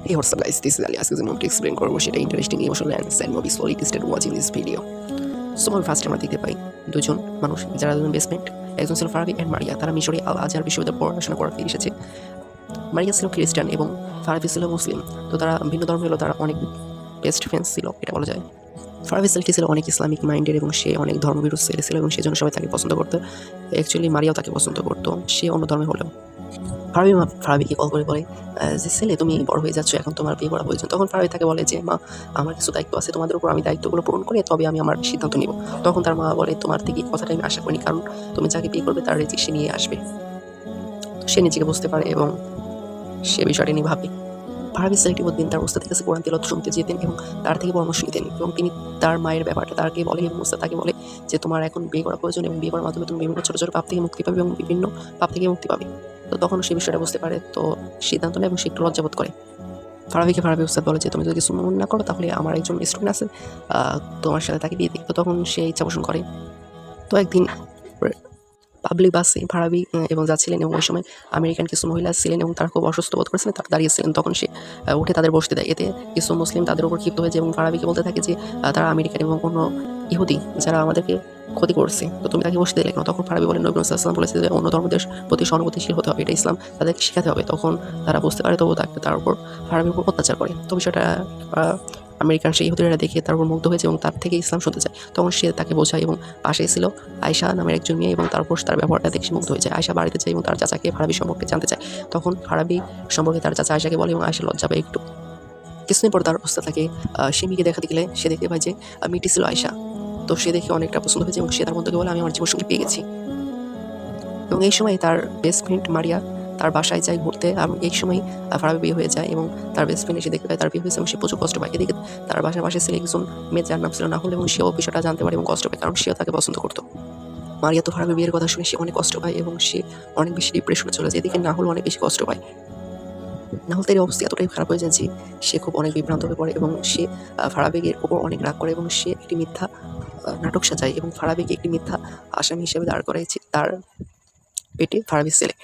Hey, what's up guys, this is Ali. আজকে যে মুভিটি এক্সপ্লেন করবো সেটা interesting emotional and sad movie slowly tested watching this video. So আমি first আমরা দেখতে পাই দুজন মানুষ যারা দুজন বেসমেন্ট, একজন ছিল ফারাবি অ্যান্ড মারিয়া। তারা মিশরে আল আজহার বিশ্ববিদ্যালয়ে পড়াশোনা করতে এসেছে। মারিয়া ছিল খ্রিস্টান এবং ফারাবি ছিল মুসলিম। তো তারা ভিন্ন ধর্ম হলো, তারা অনেক বেস্ট ফ্রেন্ডস ছিল এটা বলা যায়। ফারাবি ছেলেটি ছিল অনেক ইসলামিক মাইন্ডেড এবং সে অনেক ধর্মবিরোধী ছেলে ছিল এবং সেজন্য সবাই তাকে পছন্দ করতো। অ্যাকচুয়ালি মারিয়াও তাকে পছন্দ করতো, সে অন্য ধর্মে হলেও। ফারাবিকে কল করে বলে যে ছেলে তুমি বড় হয়ে যাচ্ছ, এখন তোমার বিয়ে করা প্রয়োজন। তখন ফারাবি তাকে বলে যে মা, আমার কিছু দায়িত্ব আছে, তোমাদের উপর আমি দায়িত্বগুলো পূরণ করে তবে আমি আমার সিদ্ধান্ত নিব। তখন তার মা বলে তোমার থেকে এই কথাটা আমি আশা করিনি, কারণ তুমি যাকে বিয়ে করবে তার রিজিক সে নিয়ে আসবে। তো সে নিজেকে বুঝতে পারে এবং সে বিষয়টা নিয়ে ভাবে। ফারাবি ছেলেটি প্রতিদিন তার ওস্তাদের কাছে কোরআন তেলাওয়াত শুনতে যেতেন এবং তার থেকে পরামর্শ নিতেন এবং তিনি তার মায়ের ব্যাপারটা তাকে বলে এবং ওস্তাদ তাকে বলে যে তোমার এখন বিয়ে করা প্রয়োজন এবং বিয়ে করার মাধ্যমে তুমি বিভিন্ন ছোটো ছোটো পাপ থেকে মুক্তি পাবে এবং বিভিন্ন পাপ থেকে মুক্তি পাবে। তো তখন সে বিষয়টা বুঝতে পারে, তো সিদ্ধান্ত নেয় এবং সে একটু লজ্জাবোধ করে। ফারাবি ওস্তাদ বলে যে তুমি যদি কিছু মনে না করো তাহলে আমার একজন স্টুডেন্ট আছে, তোমার সাথে তাকে বিয়ে দিই। তো তখন সে ইচ্ছা পোষণ করে। তো একদিন পাবলিক বাসে ফারাবি এবং যাচ্ছিলেন এবং ওই সময় আমেরিকান কিছু মহিলা ছিলেন এবং তারা খুব অসুস্থ বোধ করেছিলেন, তারা দাঁড়িয়েছিলেন। তখন সে উঠে তাদের বসতে দেয়। এতে কিছু মুসলিম তাদের উপর ক্ষিপ্ত হয়েছে এবং ফারাবিকে বলতে থাকে যে তারা আমেরিকান এবং কোনো ইহুদি যারা আমাদেরকে ক্ষতি করছে, তো তুমি তাকে বসতে দিলে কেন? তখন ফারাবি বলেন নবী মুহাম্মদ সাল্লাল্লাহু আলাইহি ওয়াসাল্লাম বলেছে যে অন্য ধর্মদের প্রতি সহানুভূতিশীল হতে হবে, এটা ইসলাম তাদেরকে শেখাতে হবে। তখন তারা বুঝতে পারে, তবুও তার উপর ফারাবির উপর অত্যাচার করে। তো বিষয়টা আমেরিকান সেই ইহুদিরা দেখে তার উপর মুগ্ধ হয়েছে এবং তার থেকে ইসলাম শুনতে চায়। তখন সে তাকে বোঝায় এবং পাশেই ছিল আয়েশা নামের একজন মেয়ে এবং তারপর তার ব্যবহারটা দেখে সে মুগ্ধ হয়ে যায়। আয়েশা বাড়িতে যায় এবং তার চাচাকে ফারাবি সম্পর্কে জানতে চায়। তখন ফারাবি সম্পর্কে তার চাচা আয়েশাকে বলে এবং আয়েশা লজ্জা পায় একটু। কিছুদিন পর তার অবস্থা থাকে সে মেয়েকে দেখাতে গেলে সে দেখতে পায় যে মেয়েটি ছিল আয়েশা। তো সে দেখে অনেকটা পছন্দ হয়েছে এবং সে তার মধ্যে বলে আমি আমার জীবনসঙ্গী পেয়ে গেছি। এবং এই সময় তার বেস্ট ফ্রেন্ড মারিয়া তার বাসায় যায় ঘুরতে। এই সময় ফারাবি বিয়ে হয়ে যায় এবং তার বেস্ট ফ্রেন্ড এসে দেখতে পায় তার বিয়ে হয়েছে এবং সে প্রচুর কষ্ট পায়। এদিকে তার বাসার পাশে ছিল একজন মেয়ে যার নাম ছিল নাহুল এবং সেও বিষয়টা জানতে পারে এবং কষ্ট পায়, কারণ সেও তাকে পছন্দ করতো। মারিয়া তো ফারাবির বিয়ের কথা শুনে সে অনেক কষ্ট পায় এবং সে অনেক বেশি ডিপ্রেশনে চলে যায়। এদিকে নাহুল অনেক বেশি কষ্ট পায়। নাহুল তার অবস্থা এতটাই খারাপ হয়ে যায় যে সে খুব অনেক বিভ্রান্ত হয়ে পড়ে এবং সে ফারাবির উপর অনেক রাগ করে এবং সে একটি মিথ্যা নাটক সাজায় এবং ফারাবিকে একটি মিথ্যা আসামি হিসেবে দাঁড় করাইছে তার পেটে ফারাবির ছেলে।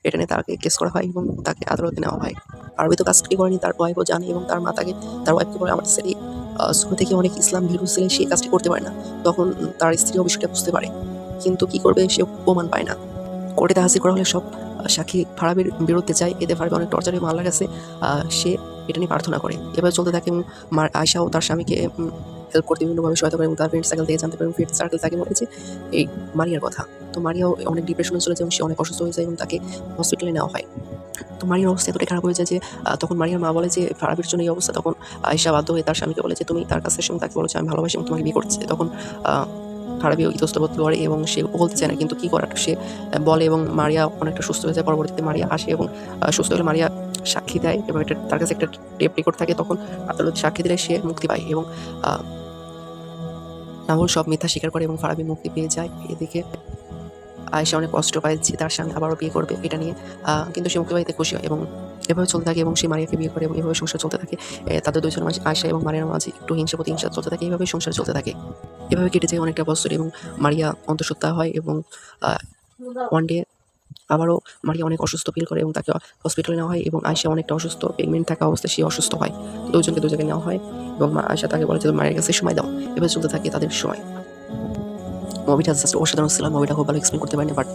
এটা নিয়ে তাকে কেস করা হয় এবং তাকে আদালতে নেওয়া হয়। ফারাবি তো কাজটি করেনি, তার ওয়াইফও জানে এবং তার মা তার ওয়াইফকে বলে আমার ছেলে শুরু থেকে অনেক ইসলাম ভীরু ছেলে, সে কাজটি করতে পারে না। তখন তার স্ত্রীও বিষয়টা বুঝতে পারে, কিন্তু কি করবে, সে প্রমাণ পায় না। কোর্টে হাজির করা হলে সব সাক্ষী ফারাবির বিরুদ্ধে যায়। এতে ফারাবি অনেক টর্চার এবং আল্লাহর কাছে সে এটা নিয়ে প্রার্থনা করে। এভাবে চলতে থাকে এবং আয়েশাও তার স্বামীকে হেল্প করতে বিভিন্নভাবে সহায়তা করে এবং তার ফ্রেন্ড সার্কেল থেকে জানতে পারে এবং ফ্রেন্ড সার্কেল তাকে বলেছে এই মারিয়ার কথা। তো মারিয়াও অনেক ডিপ্রেশনে চলে যায় এবং সে অনেক অসুস্থ হয়ে যায় এবং তাকে হসপিটালে নেওয়া হয়। তো মারিয়ার অবস্থা এতটাই খারাপ হয়ে যায় যে তখন মারিয়ার মা বলে যে ফারাবির জন্য এই অবস্থা। তখন আয়েশা বাধ্য হয়ে তার স্বামীকে বলে যে তুমি তার কাছে এসে এবং তাকে বলেছে আমি ভালোবাসি এবং তোমাকে বিয়ে করছে। তখন ফারাবিও ইতস্তত করে এবং সে বলতে চায় না, কিন্তু কী করার সে বলে এবং মারিয়া অনেকটা সুস্থ হয়ে যায়। পরবর্তীতে মারিয়া আসে এবং সুস্থ হলে মারিয়া সাক্ষী দেয় এবং এটা তার কাছে একটা টেপ রেকর্ড থাকে। তখন আদালতে সাক্ষী দিলে সে মুক্তি পায় এবং নাহুল সব মিথ্যা স্বীকার করে এবং ফারাবি মুক্তি পেয়ে যায়। এদিকে আয়েশা অনেক কষ্ট পায় যে তার স্বামী আবারও বিয়ে করবে এটা নিয়ে, কিন্তু সে মুক্তি পাইতে খুশি হয় এবং এভাবে চলতে থাকে এবং সে মারিয়াকে বিয়ে করে এবং এভাবে সংসার চলতে থাকে। তাদের দুজনের মাঝে আয়েশা এবং মারিয়ার মাঝে একটু প্রতিহিংসা চলতে থাকে। এইভাবে সংসার চলতে থাকে। এভাবে কেটে যায় অনেকটা বছর এবং মারিয়া অন্তঃসত্ত্বা হয় এবং ওয়ান ডে আবারও মারিয়া অনেক অসুস্থ ফিল করে এবং তাকে হসপিটালে নেওয়া হয় এবং আয়েশা অনেকটা অসুস্থ, প্রেগনেন্ট থাকা অবস্থায় সে অসুস্থ হয়। দুজনকে দু জায়গায় নেওয়া হয় এবং আয়েশা তাকে বলে যে মায়ের কাছে সময় দাও। এভাবে চলতে থাকে তাদের সময়। মুভিটা জাস্ট অসাধারণ ছিল। মুভিটা খুব ভালো এক্সপ্লেন করতে পারিনি, বাট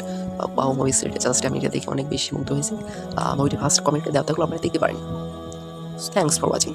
ওয়াও মুভি জাস্ট আমি এটা দেখে অনেক বেশি মুগ্ধ হয়েছি। মুভিটি ফার্স্ট কমেন্টে দেওয়া থাকলেও আপনারা দেখতে পারেন। Thanks for watching.